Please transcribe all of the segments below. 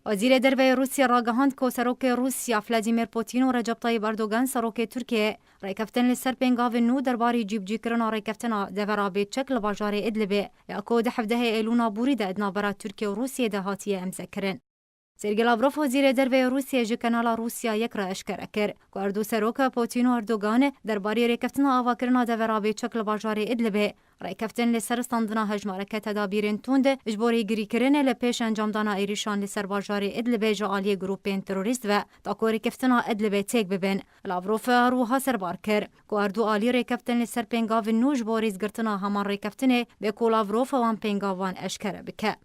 وزیر دروی روسیه راگهاند که سروک روسیه ولادیمیر پوتین و رجب طیب اردوغان سروک ترکیه ریکفتن لسر پنگاو نو درباری جیبجی کرنا ریکفتنا دورابی چک لباجار ادلبه یاکو ده 17 ایلونا بوری ده ادنا برا ترکیه و روسیه ده هاتیه امزکرن. سرگی لاوروف وزیر دروی روسیه جی کانال روسیه یک را اشکره کرد که اردو سروک پوتین و اردوغان درباری ریکفتنا آواکرنا دورابی چک لباجار ادلبه ریکفتن لسر استاندنا هجمارک تدابیرین توند اجباری گری کرن لپیش انجام دانا ایریشان لسر باجار ادلبه جعالی گروپین تروریست و تاکو ریکفتنا ادلبه تیک ببین. لاوروف روها سربار کرد که اردو آلی ریکفتن لسر پنگاو نو جباری زگرتنا همان ریکفتنه به کو لاوروف وان پنگاوان اشکره بکه.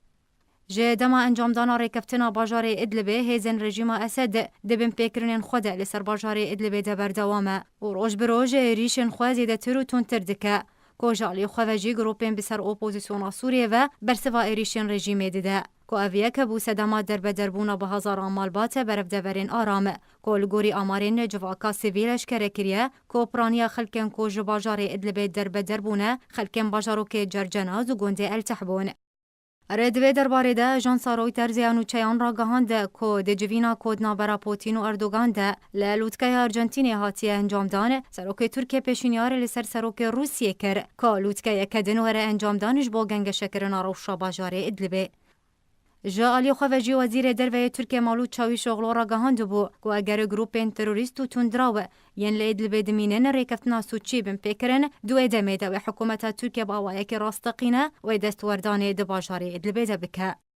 جه دما انجام دانا ریکفتنا باجار ادلبه هیزن رژیم اسد دبن پیکرنین خود لسر باجار ادلبه ده بردوامه و روش بروج ریشن خوازی ده ترو تون تردکه کوجالی خوجی گروپین بسر اپوزیسیون سوریه و برسوا ایریشن رژیم دیده کو اویه که بو صدما درب دربونا به هزار مالبات برف دورین آرام کول گوری آمارین جواکا سیویلش کرکریه کو پرانیا خلکن کو جباجار ادلبه درب دربونه خلکن باجارو که جرجناز و گنده التحبون. ردوی درباره ده اژانس رویترز یانوچیان را گهاند که ده جوینا کودنا برا پوتین و اردوغان ده لوتکای ارجنتینی هاتیه انجام دانه سروک ترکیه پیشنیار لسر سروک روسیه کر که لوتکای کدنوره انجام دانش با گنگ شکرنا روشا باجار ادلبه. جالی خوجی وزیر دروی ترکیه مالود چاوی شغل را گهاند بو که اگر گروپین تروریست و تندراوه ین لادلبه دمینن ریکفتنا سوچی بن پیکرن دو ادمه ده و حکومت ترکیه با وایک راستقینه و دستوردان ده باجار ادلبه ده بکه.